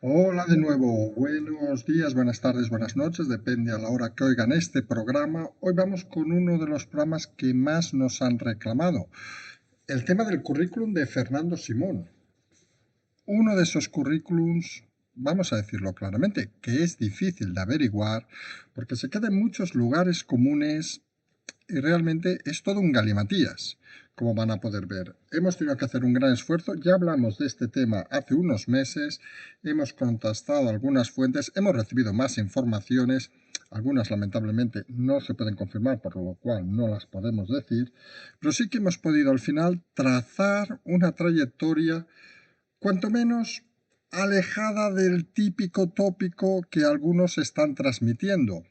Hola de nuevo, buenos días, buenas tardes, buenas noches, depende a la hora que oigan este programa. Hoy vamos con uno de los programas que más nos han reclamado, el tema del currículum de Fernando Simón. Uno de esos currículums, vamos a decirlo claramente, que es difícil de averiguar porque se queda en muchos lugares comunes y realmente es todo un galimatías, como van a poder ver. Hemos tenido que hacer un gran esfuerzo, ya hablamos de este tema hace unos meses, hemos contactado algunas fuentes, hemos recibido más informaciones, algunas lamentablemente no se pueden confirmar, por lo cual no las podemos decir, pero sí que hemos podido al final trazar una trayectoria cuanto menos alejada del típico tópico que algunos están transmitiendo.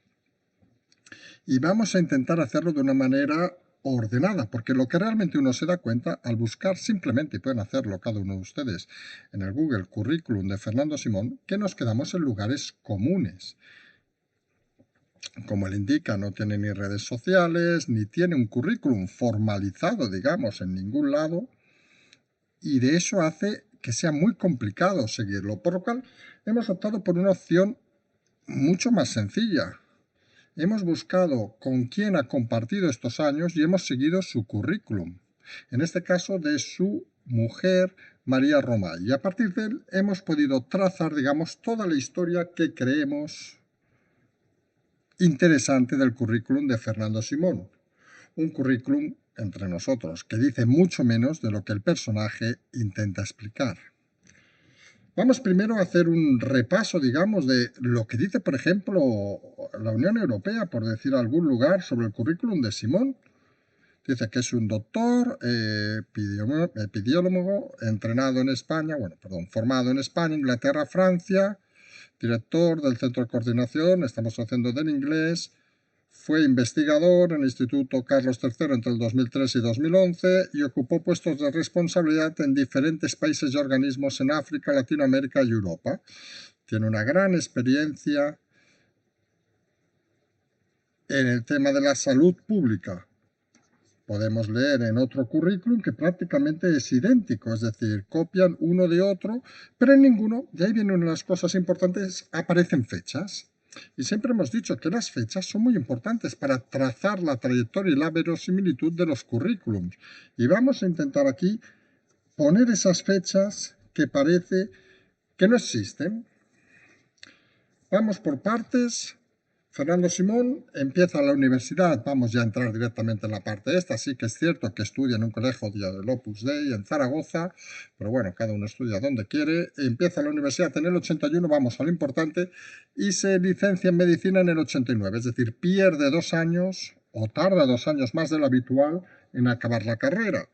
Y vamos a intentar hacerlo de una manera ordenada, porque lo que realmente uno se da cuenta al buscar simplemente, y pueden hacerlo cada uno de ustedes en el Google Currículum de Fernando Simón, que nos quedamos en lugares comunes. Como él indica, no tiene ni redes sociales, ni tiene un currículum formalizado, digamos, en ningún lado, y de eso hace que sea muy complicado seguirlo, por lo cual hemos optado por una opción mucho más sencilla. Hemos buscado con quién ha compartido estos años y hemos seguido su currículum, en este caso de su mujer María Romay. Y a partir de él hemos podido trazar, digamos, toda la historia que creemos interesante del currículum de Fernando Simón. Un currículum, entre nosotros, que dice mucho menos de lo que el personaje intenta explicar. Vamos primero a hacer un repaso, digamos, de lo que dice, por ejemplo, la Unión Europea, por decir algún lugar, sobre el currículum de Simón. Dice que es un doctor, epidemiólogo, entrenado en España, formado en España, Inglaterra, Francia, director del Centro de Coordinación, estamos haciendo del inglés, fue investigador en el Instituto Carlos III entre el 2003 y 2011 y ocupó puestos de responsabilidad en diferentes países y organismos en África, Latinoamérica y Europa. Tiene una gran experiencia en el tema de la salud pública. Podemos leer en otro currículum que prácticamente es idéntico, es decir, copian uno de otro, pero en ninguno, y ahí vienen una de las cosas importantes, aparecen fechas. Y siempre hemos dicho que las fechas son muy importantes para trazar la trayectoria y la verosimilitud de los currículums. Y vamos a intentar aquí poner esas fechas que parece que no existen. Vamos por partes. Fernando Simón empieza la universidad, vamos ya a entrar directamente en la parte esta, sí que es cierto que estudia en un colegio del Opus Dei en Zaragoza, pero bueno, cada uno estudia donde quiere, empieza la universidad en el 81, vamos a lo importante, y se licencia en medicina en el 89, es decir, pierde 2 años o tarda 2 años más de lo habitual en acabar la carrera.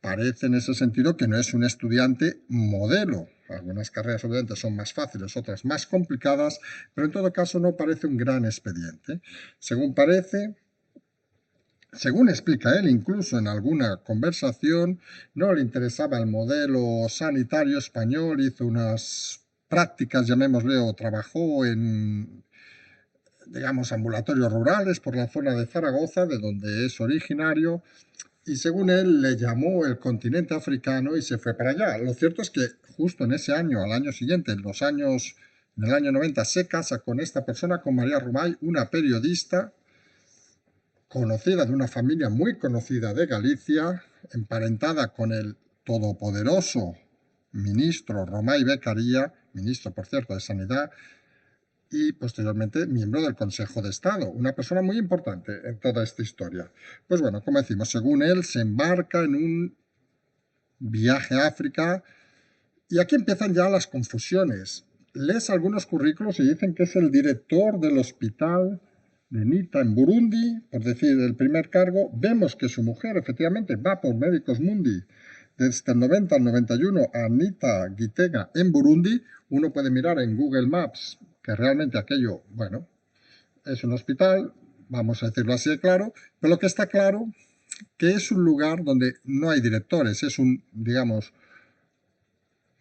Parece en ese sentido que no es un estudiante modelo. Algunas carreras obviamente son más fáciles, otras más complicadas, pero en todo caso no parece un gran expediente. Según parece, según explica él incluso en alguna conversación, no le interesaba el modelo sanitario español, hizo unas prácticas, llamémosle, o trabajó en, digamos, ambulatorios rurales por la zona de Zaragoza, de donde es originario, y según él le llamó el continente africano y se fue para allá. Lo cierto es que justo en ese año, al año siguiente, en el año 90, se casa con esta persona, con María Romay, una periodista conocida de una familia muy conocida de Galicia, emparentada con el todopoderoso ministro Romay Becaría, ministro, por cierto, de Sanidad, y posteriormente miembro del Consejo de Estado, una persona muy importante en toda esta historia. Pues bueno, como decimos, según él, se embarca en un viaje a África y aquí empiezan ya las confusiones. Lees algunos currículos y dicen que es el director del hospital de Nita en Burundi, por decir el primer cargo. Vemos que su mujer efectivamente va por Médicos Mundi desde el 90 al 91 a Nita Gitega en Burundi. Uno puede mirar en Google Maps que realmente aquello, bueno, es un hospital, vamos a decirlo así de claro, pero lo que está claro que es un lugar donde no hay directores, es un, digamos,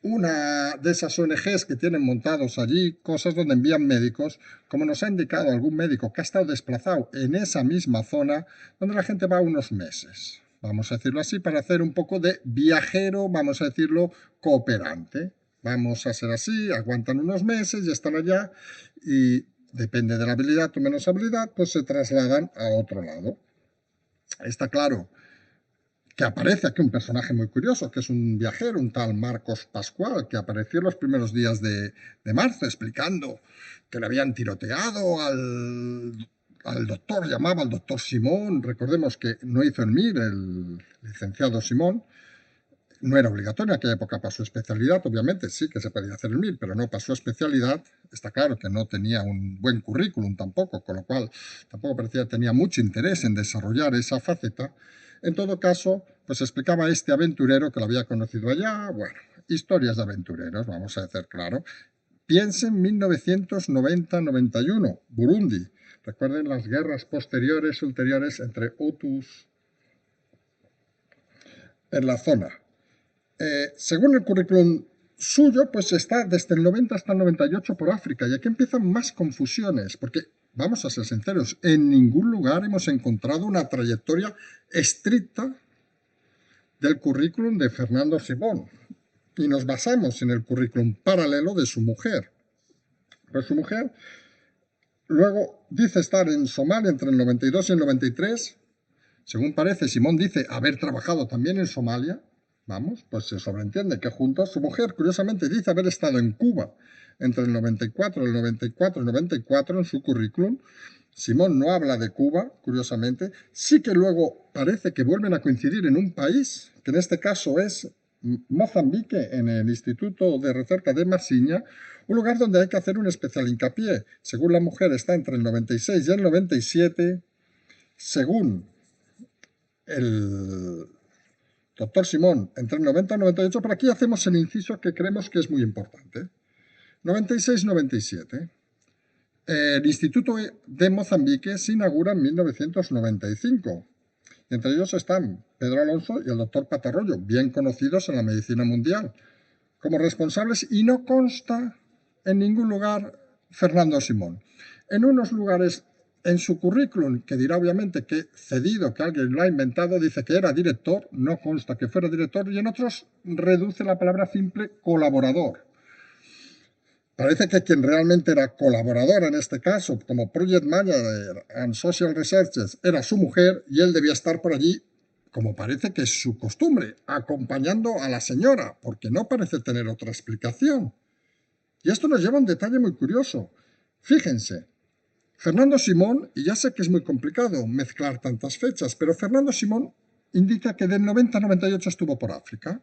una de esas ONGs que tienen montados allí cosas donde envían médicos, como nos ha indicado algún médico que ha estado desplazado en esa misma zona, donde la gente va unos meses, vamos a decirlo así, para hacer un poco de viajero, vamos a decirlo, cooperante. vamos a ser así, aguantan unos meses y están allá y depende de la habilidad o menos habilidad, pues se trasladan a otro lado. Está claro que aparece aquí un personaje muy curioso, que es un viajero, un tal Marcos Pascual, que apareció en los primeros días de marzo explicando que le habían tiroteado al doctor, llamaba al doctor Simón. Recordemos que no hizo el MIR, el licenciado Simón, no era obligatorio, en aquella época para su especialidad, obviamente sí que se podía hacer el MIR, pero no para su especialidad. Está claro que no tenía un buen currículum tampoco, con lo cual tampoco parecía que tenía mucho interés en desarrollar esa faceta. En todo caso, pues explicaba este aventurero que lo había conocido allá. Bueno, historias de aventureros, vamos a hacer claro. Piensen 1990-91, Burundi. Recuerden las guerras posteriores, ulteriores entre Hutus en la zona. Según el currículum suyo, pues está desde el 90 hasta el 98 por África. Y aquí empiezan más confusiones, porque, vamos a ser sinceros, en ningún lugar hemos encontrado una trayectoria estricta del currículum de Fernando Simón. Y nos basamos en el currículum paralelo de su mujer. Pues su mujer luego dice estar en Somalia entre el 92 y el 93. Según parece, Simón dice haber trabajado también en Somalia. Vamos, pues se sobreentiende que junto a su mujer, curiosamente, dice haber estado en Cuba entre el 94 y el 94 en su currículum. Simón no habla de Cuba, curiosamente. Sí que luego parece que vuelven a coincidir en un país, que en este caso es Mozambique, en el Instituto de Recerca de Masiña, un lugar donde hay que hacer un especial hincapié. Según la mujer, está entre el 96 y el 97. Según el doctor Simón, entre el 90 y el 98, por aquí hacemos el inciso que creemos que es muy importante. 96-97. El Instituto de Mozambique se inaugura en 1995. Y entre ellos están Pedro Alonso y el doctor Patarroyo, bien conocidos en la medicina mundial, como responsables, y no consta en ningún lugar Fernando Simón. En unos lugares en su currículum, que dirá obviamente que cedido, que alguien lo ha inventado, dice que era director, no consta que fuera director, y en otros reduce la palabra simple colaborador. Parece que quien realmente era colaborador en este caso, como Project Manager and Social Researches, era su mujer y él debía estar por allí, como parece que es su costumbre, acompañando a la señora, porque no parece tener otra explicación. Y esto nos lleva a un detalle muy curioso. Fíjense, Fernando Simón, y ya sé que es muy complicado mezclar tantas fechas, pero Fernando Simón indica que del 90 al 98 estuvo por África.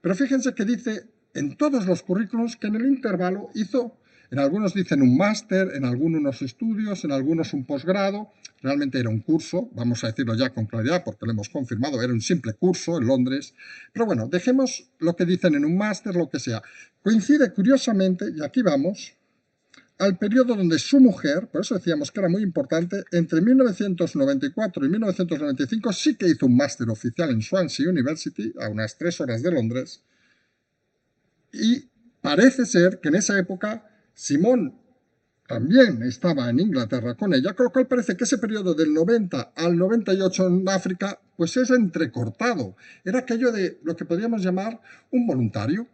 Pero fíjense que dice en todos los currículos que en el intervalo hizo, en algunos dicen un máster, en algunos unos estudios, en algunos un posgrado. Realmente era un curso, vamos a decirlo ya con claridad porque lo hemos confirmado, era un simple curso en Londres. Pero bueno, dejemos lo que dicen en un máster, lo que sea. Coincide curiosamente, y aquí vamos, al periodo donde su mujer, por eso decíamos que era muy importante, entre 1994 y 1995 sí que hizo un máster oficial en Swansea University, a unas 3 horas de Londres, y parece ser que en esa época Simón también estaba en Inglaterra con ella, con lo cual parece que ese periodo del 90 al 98 en África pues es entrecortado. Era aquello de lo que podríamos llamar un voluntario.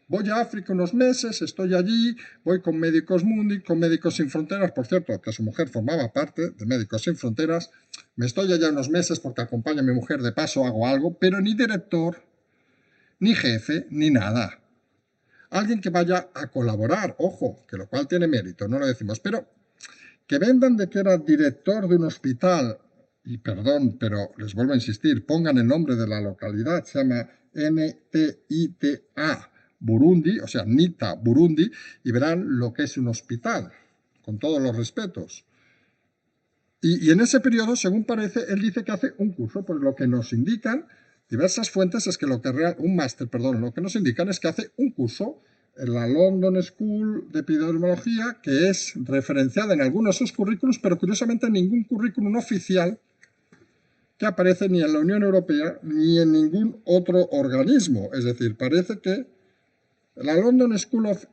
Voy a África unos meses, estoy allí, voy con Médicos Mundi, con Médicos Sin Fronteras, por cierto, que su mujer formaba parte de Médicos Sin Fronteras. Me estoy allá unos meses porque acompaña a mi mujer de paso, hago algo, pero ni director, ni jefe, ni nada. Alguien que vaya a colaborar, ojo, que lo cual tiene mérito, no lo decimos, pero que vendan de que era director de un hospital, y perdón, pero les vuelvo a insistir, pongan el nombre de la localidad, se llama NTITA Burundi, o sea, NITA Burundi, y verán lo que es un hospital, con todos los respetos. Y en ese periodo, según parece, él dice que hace un curso, pues lo que nos indican diversas fuentes es que un máster, perdón, lo que nos indican es que hace un curso en la London School de Epidemiología, que es referenciada en algunos de sus currículos, pero curiosamente en ningún currículum oficial que aparece ni en la Unión Europea ni en ningún otro organismo. Es decir, parece que la London School of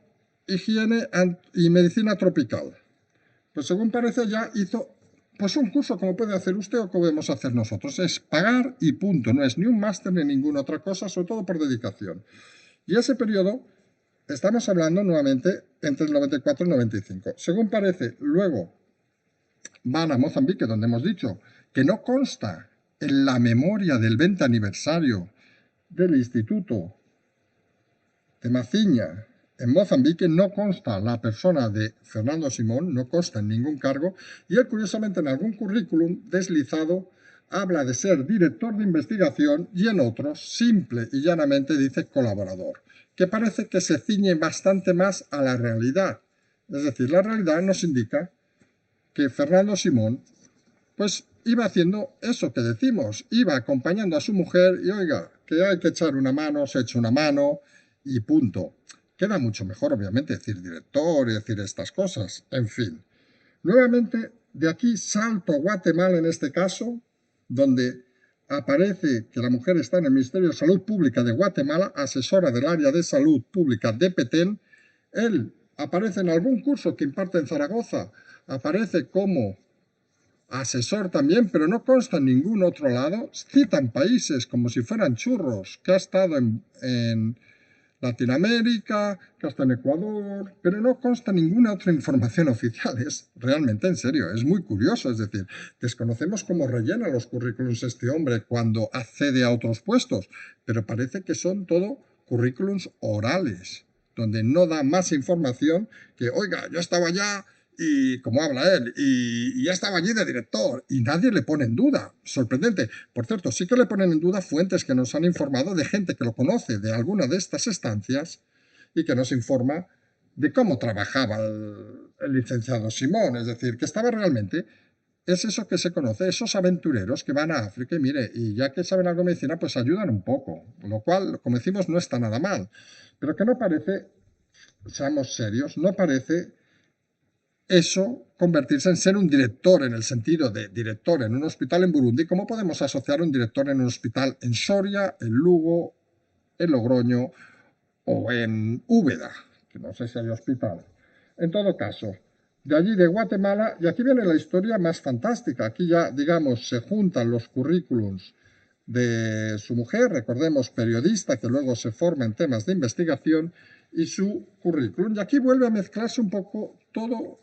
Higiene y Medicina Tropical, pues según parece ya hizo pues un curso como puede hacer usted o como podemos hacer nosotros. Es pagar y punto, no es ni un máster ni ninguna otra cosa, sobre todo por dedicación. Y ese periodo Estamos hablando nuevamente entre el 94 y el 95. Según parece, luego van a Mozambique, donde hemos dicho que no consta en la memoria del 20 aniversario del Instituto de Maciña en Mozambique, no consta la persona de Fernando Simón, no consta en ningún cargo, y él curiosamente en algún currículum deslizado habla de ser director de investigación y en otros simple y llanamente dice colaborador, que parece que se ciñe bastante más a la realidad. Es decir, la realidad nos indica que Fernando Simón pues iba haciendo eso que decimos, iba acompañando a su mujer y oiga, que hay que echar una mano, se echa una mano y punto. Queda mucho mejor, obviamente, decir director y decir estas cosas, en fin. Nuevamente, de aquí salto a Guatemala en este caso, donde aparece que la mujer está en el Ministerio de Salud Pública de Guatemala, asesora del área de salud pública de Petén. Él aparece en algún curso que imparte en Zaragoza, aparece como asesor también, pero no consta en ningún otro lado. Citan países como si fueran churros, que ha estado en Latinoamérica, que ha estado en Ecuador, pero no consta ninguna otra información oficial. Es realmente en serio, es muy curioso. Es decir, desconocemos cómo rellena los currículums este hombre cuando accede a otros puestos, pero parece que son todo currículums orales, donde no da más información que, oiga, yo estaba allá y como habla él, y ya estaba allí de director, y nadie le pone en duda. Sorprendente. Por cierto, sí que le ponen en duda fuentes que nos han informado de gente que lo conoce de alguna de estas estancias y que nos informa de cómo trabajaba el licenciado Simón, es decir, que estaba realmente, es eso que se conoce, esos aventureros que van a África y mire, y ya que saben algo de medicina, pues ayudan un poco, lo cual, como decimos, no está nada mal, pero que no parece, seamos serios, no parece eso convertirse en ser un director en el sentido de director en un hospital en Burundi. ¿Cómo podemos asociar un director en un hospital en Soria, en Lugo, en Logroño o en Úbeda? Que no sé si hay hospital. En todo caso, de allí de Guatemala, y aquí viene la historia más fantástica. Aquí ya, digamos, se juntan los currículums de su mujer, recordemos, periodista que luego se forma en temas de investigación, y su currículum. Y aquí vuelve a mezclarse un poco todo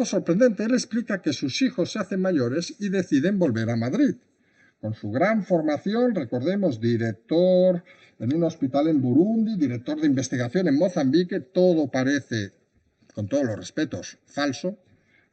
sorprendente. Él explica que sus hijos se hacen mayores y deciden volver a Madrid. Con su gran formación, recordemos, director en un hospital en Burundi, director de investigación en Mozambique, todo parece, con todos los respetos, falso,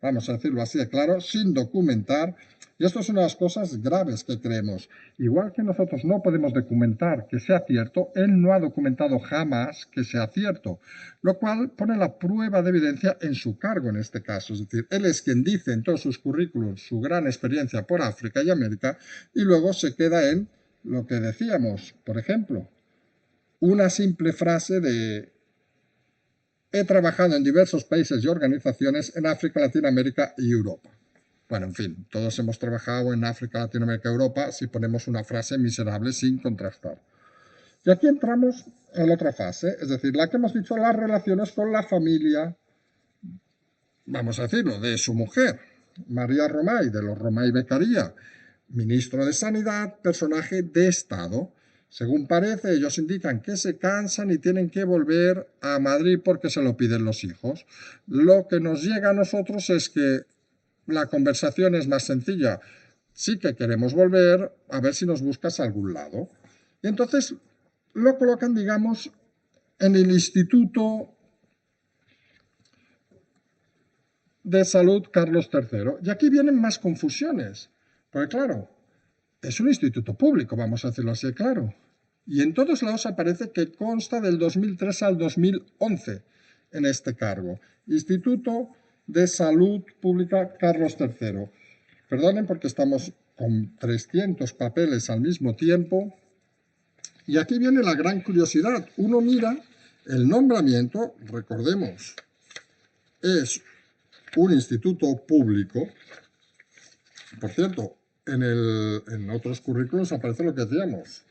vamos a decirlo así de claro, sin documentar. Y esto es una de las cosas graves que creemos. Igual que nosotros no podemos documentar que sea cierto, él no ha documentado jamás que sea cierto, lo cual pone la prueba de evidencia en su cargo en este caso. Es decir, él es quien dice en todos sus currículos su gran experiencia por África y América y luego se queda en lo que decíamos, por ejemplo, una simple frase de he trabajado en diversos países y organizaciones en África, Latinoamérica y Europa. Bueno, en fin, todos hemos trabajado en África, Latinoamérica y Europa si ponemos una frase miserable sin contrastar. Y aquí entramos en la otra fase, es decir, la que hemos dicho, las relaciones con la familia, vamos a decirlo, de su mujer, María Romay, de los Romay Beccaria, ministro de Sanidad, personaje de Estado. Según parece, ellos indican que se cansan y tienen que volver a Madrid porque se lo piden los hijos. Lo que nos llega a nosotros es que la conversación es más sencilla. Sí que queremos volver, a ver si nos buscas a algún lado. Y entonces lo colocan, digamos, en el Instituto de Salud Carlos III. Y aquí vienen más confusiones. Porque claro, es un instituto público, vamos a decirlo así, claro. Y en todos lados aparece que consta del 2003 al 2011 en este cargo. Instituto de Salud Pública Carlos III. Perdonen porque estamos con 300 papeles al mismo tiempo. Y aquí viene la gran curiosidad. Uno mira el nombramiento, recordemos, es un instituto público. Por cierto, en otros currículos aparece lo que decíamos.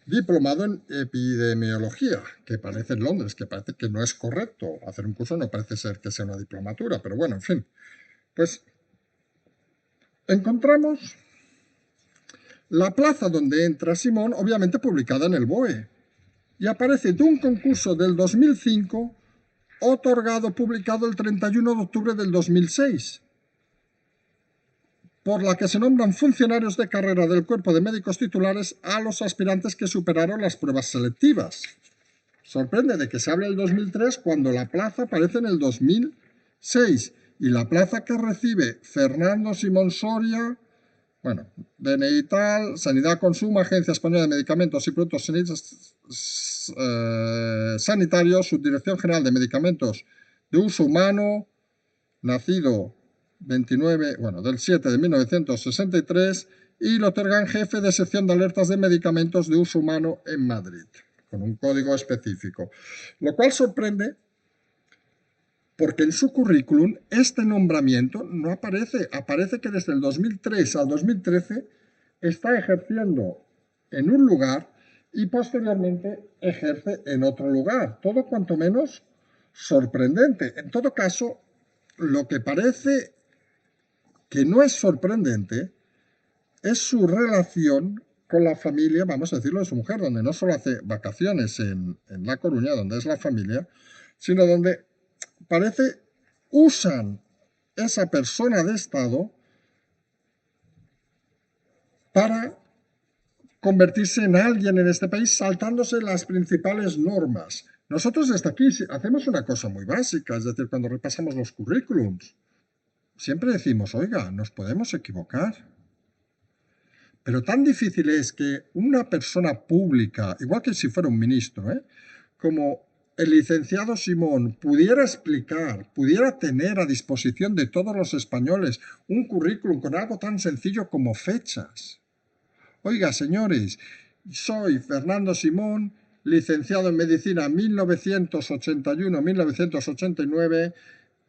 Diplomado en epidemiología, que parece en Londres, que parece que no es correcto. Hacer un curso no parece ser que sea una diplomatura, pero bueno, en fin. Pues encontramos la plaza donde entra Simón, obviamente publicada en el BOE. y aparece de un concurso del 2005 otorgado, publicado el 31 de octubre del 2006, por la que se nombran funcionarios de carrera del cuerpo de médicos titulares a los aspirantes que superaron las pruebas selectivas. Sorprende de que se hable del 2003 cuando la plaza aparece en el 2006 y la plaza que recibe Fernando Simón Soria, bueno, DNI tal, Sanidad Consumo, Agencia Española de Medicamentos y Productos Sanitarios, Subdirección General de Medicamentos de Uso Humano, nacido 29, del 7 de 1963, y lo otorgan jefe de sección de alertas de medicamentos de uso humano en Madrid, con un código específico. Lo cual sorprende porque en su currículum este nombramiento no aparece. Aparece que desde el 2003 al 2013 está ejerciendo en un lugar y posteriormente ejerce en otro lugar. Todo cuanto menos sorprendente. En todo caso, lo que parece que no es sorprendente es su relación con la familia, vamos a decirlo, de su mujer, donde no solo hace vacaciones en La Coruña, donde es la familia, sino donde parece usan esa persona de Estado para convertirse en alguien en este país saltándose las principales normas. Nosotros desde aquí hacemos una cosa muy básica, es decir, cuando repasamos los currículums, siempre decimos, oiga, nos podemos equivocar. Pero tan difícil es que una persona pública, igual que si fuera un ministro, como el licenciado Simón, pudiera explicar, pudiera tener a disposición de todos los españoles un currículum con algo tan sencillo como fechas. Oiga, señores, soy Fernando Simón, licenciado en Medicina 1981-1989,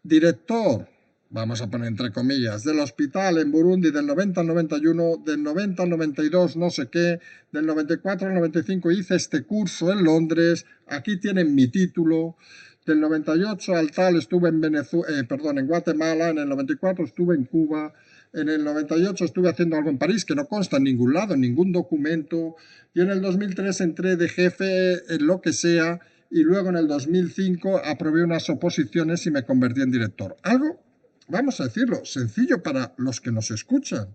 director, vamos a poner entre comillas, del hospital en Burundi del 90 al 91, del 90 al 92 no sé qué, del 94 al 95 hice este curso en Londres, aquí tienen mi título, del 98 al tal estuve en en Guatemala, en el 94 estuve en Cuba, en el 98 estuve haciendo algo en París que no consta en ningún lado, en ningún documento, y en el 2003 entré de jefe en lo que sea, y luego en el 2005 aprobé unas oposiciones y me convertí en director. Algo, vamos a decirlo, sencillo para los que nos escuchan.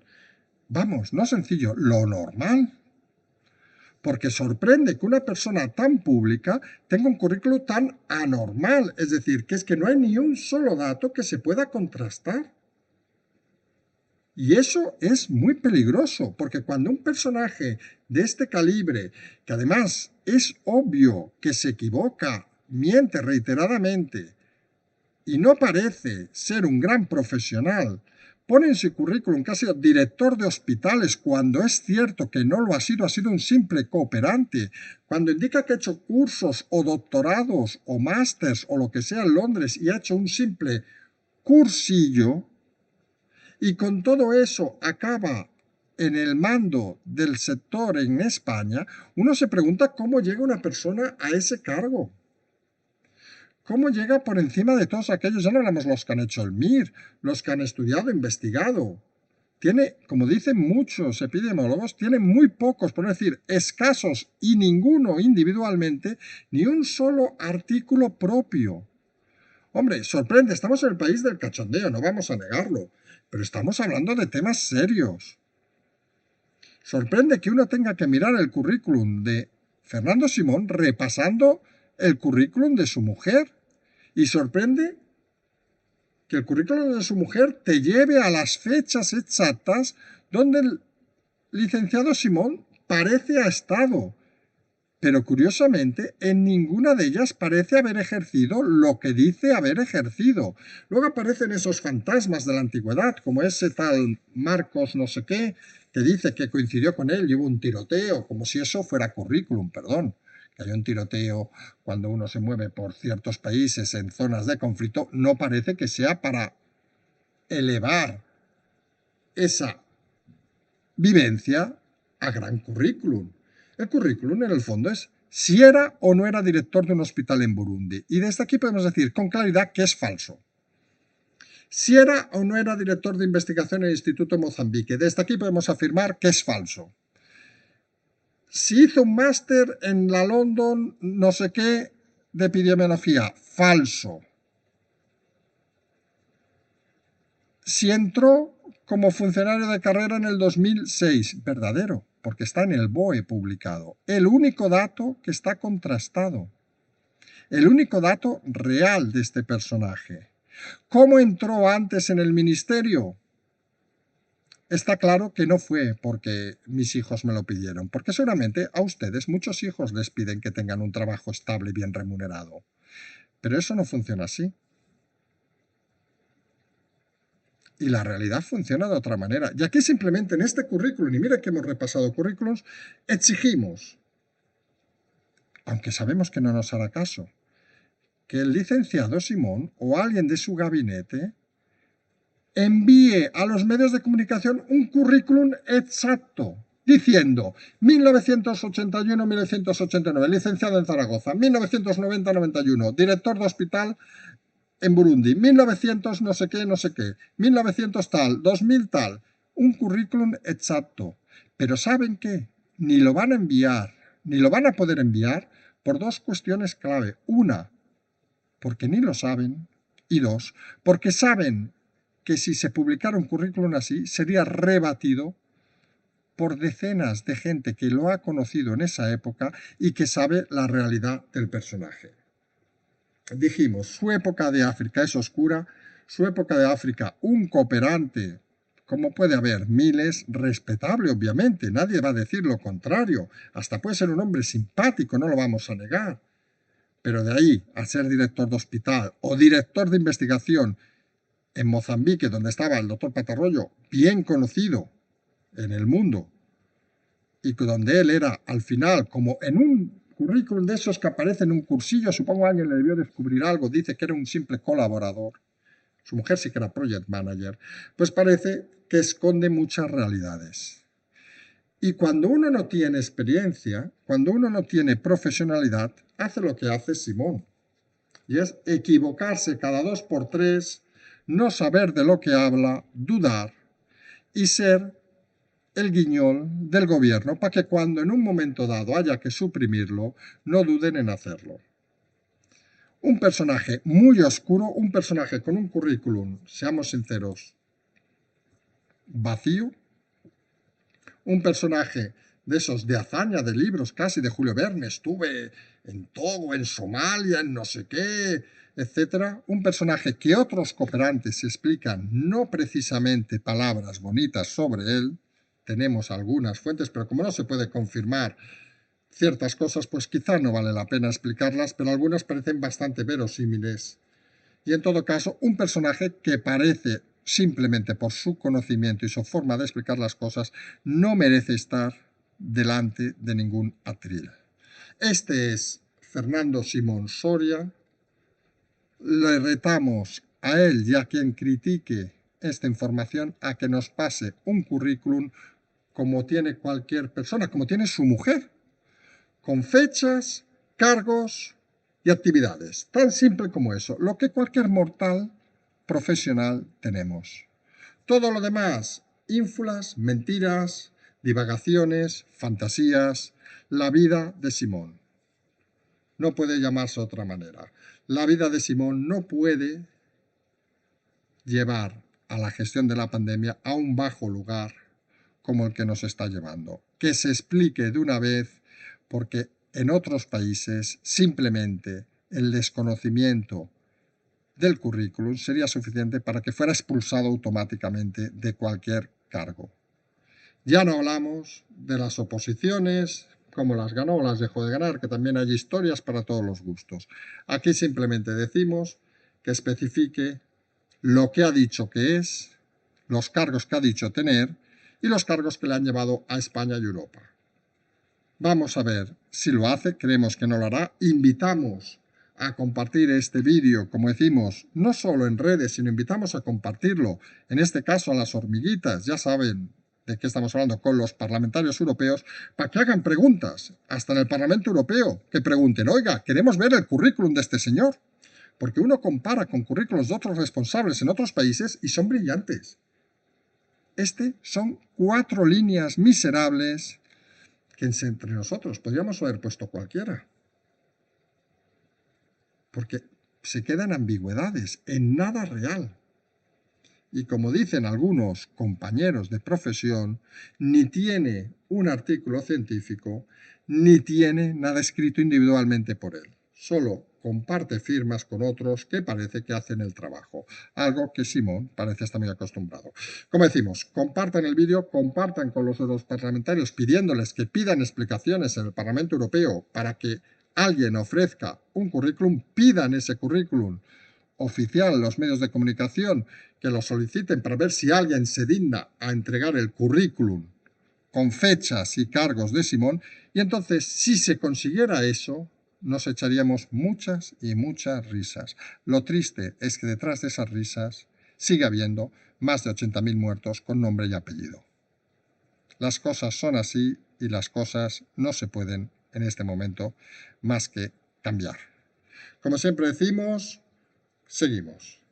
Vamos, no sencillo, lo normal. Porque sorprende que una persona tan pública tenga un currículo tan anormal. Es decir, que es que no hay ni un solo dato que se pueda contrastar. Y eso es muy peligroso, porque cuando un personaje de este calibre, que además es obvio que se equivoca, miente reiteradamente y no parece ser un gran profesional, pone en su currículum que ha sido director de hospitales cuando es cierto que no lo ha sido un simple cooperante, cuando indica que ha hecho cursos o doctorados o másters o lo que sea en Londres y ha hecho un simple cursillo, y con todo eso acaba en el mando del sector en España, uno se pregunta cómo llega una persona a ese cargo. ¿Cómo llega por encima de todos aquellos? Ya no hablamos los que han hecho el MIR, los que han estudiado, investigado. Tiene, como dicen muchos epidemiólogos, tiene muy pocos, por no decir escasos y ninguno individualmente, ni un solo artículo propio. Hombre, sorprende, estamos en el país del cachondeo, no vamos a negarlo, pero estamos hablando de temas serios. Sorprende que uno tenga que mirar el currículum de Fernando Simón repasando el currículum de su mujer. Y sorprende que el currículum de su mujer te lleve a las fechas exactas donde el licenciado Simón parece ha estado. Pero curiosamente, en ninguna de ellas parece haber ejercido lo que dice haber ejercido. Luego aparecen esos fantasmas de la antigüedad, como ese tal Marcos no sé qué, que dice que coincidió con él y hubo un tiroteo, como si eso fuera currículum, perdón. Que hay un tiroteo cuando uno se mueve por ciertos países en zonas de conflicto, no parece que sea para elevar esa vivencia a gran currículum. El currículum, en el fondo, es si era o no era director de un hospital en Burundi. Y desde aquí podemos decir con claridad que es falso. Si era o no era director de investigación en el Instituto Mozambique. Desde aquí podemos afirmar que es falso. Si hizo un máster en la London no sé qué de epidemiología, falso. Si entró como funcionario de carrera en el 2006, verdadero, porque está en el BOE publicado. El único dato que está contrastado. El único dato real de este personaje. ¿Cómo entró antes en el ministerio? Está claro que no fue porque mis hijos me lo pidieron, porque seguramente a ustedes muchos hijos les piden que tengan un trabajo estable y bien remunerado. Pero eso no funciona así. Y la realidad funciona de otra manera. Y aquí simplemente en este currículum, y mira que hemos repasado currículums, exigimos, aunque sabemos que no nos hará caso, que el licenciado Simón o alguien de su gabinete envíe a los medios de comunicación un currículum exacto, diciendo 1981-1989, licenciado en Zaragoza, 1990-91, director de hospital en Burundi, 1900 no sé qué, 1900 tal, 2000 tal, un currículum exacto. Pero ¿saben qué? Ni lo van a enviar, ni lo van a poder enviar por dos cuestiones clave. Una, porque ni lo saben, y dos, porque saben que si se publicara un currículum así, sería rebatido por decenas de gente que lo ha conocido en esa época y que sabe la realidad del personaje. Dijimos, su época de África es oscura, su época de África un cooperante, como puede haber miles, respetable obviamente, nadie va a decir lo contrario, hasta puede ser un hombre simpático, no lo vamos a negar, pero de ahí a ser director de hospital o director de investigación en Mozambique, donde estaba el doctor Patarroyo, bien conocido en el mundo, y donde él era al final, como en un currículum de esos que aparece en un cursillo, supongo alguien le debió descubrir algo, dice que era un simple colaborador, su mujer sí que era project manager, pues parece que esconde muchas realidades. Y cuando uno no tiene experiencia, cuando uno no tiene profesionalidad, hace lo que hace Simón, y es equivocarse cada 2 por 3, no saber de lo que habla, dudar y ser el guiñol del gobierno para que cuando en un momento dado haya que suprimirlo, no duden en hacerlo. Un personaje muy oscuro, un personaje con un currículum, seamos sinceros, vacío, un personaje de esos de hazaña, de libros casi, de Julio Verne, estuve en Togo, en Somalia, en no sé qué, etcétera. Un personaje que otros cooperantes explican no precisamente palabras bonitas sobre él, tenemos algunas fuentes, pero como no se puede confirmar ciertas cosas, pues quizá no vale la pena explicarlas, pero algunas parecen bastante verosímiles. Y en todo caso, un personaje que parece, simplemente por su conocimiento y su forma de explicar las cosas, no merece estar delante de ningún atril. Este es Fernando Simón Soria. Le retamos a él y a quien critique esta información a que nos pase un currículum como tiene cualquier persona, como tiene su mujer, con fechas, cargos y actividades. Tan simple como eso, lo que cualquier mortal profesional tenemos. Todo lo demás, ínfulas, mentiras, divagaciones, fantasías, la vida de Simón. No puede llamarse de otra manera. La vida de Simón no puede llevar a la gestión de la pandemia a un bajo lugar como el que nos está llevando. Que se explique de una vez, porque en otros países simplemente el desconocimiento del currículum sería suficiente para que fuera expulsado automáticamente de cualquier cargo. Ya no hablamos de las oposiciones, cómo las ganó o las dejó de ganar, que también hay historias para todos los gustos. Aquí simplemente decimos que especifique lo que ha dicho que es, los cargos que ha dicho tener y los cargos que le han llevado a España y Europa. Vamos a ver si lo hace, creemos que no lo hará. Invitamos a compartir este vídeo, como decimos, no solo en redes, sino invitamos a compartirlo, en este caso a las hormiguitas, ya saben de qué estamos hablando, con los parlamentarios europeos, para que hagan preguntas, hasta en el Parlamento Europeo, que pregunten, oiga, queremos ver el currículum de este señor, porque uno compara con currículos de otros responsables en otros países y son brillantes. Son 4 líneas miserables que entre nosotros podríamos haber puesto cualquiera. Porque se quedan ambigüedades, en nada real. Y como dicen algunos compañeros de profesión, ni tiene un artículo científico, ni tiene nada escrito individualmente por él. Solo comparte firmas con otros que parece que hacen el trabajo, algo que Simón parece estar muy acostumbrado. Como decimos, compartan el vídeo, compartan con los otros parlamentarios pidiéndoles que pidan explicaciones en el Parlamento Europeo para que alguien ofrezca un currículum, pidan ese currículum oficial, los medios de comunicación, que lo soliciten para ver si alguien se digna a entregar el currículum con fechas y cargos de Simón, y entonces, si se consiguiera eso, nos echaríamos muchas y muchas risas. Lo triste es que detrás de esas risas sigue habiendo más de 80.000 muertos con nombre y apellido. Las cosas son así y las cosas no se pueden en este momento más que cambiar. Como siempre decimos, seguimos.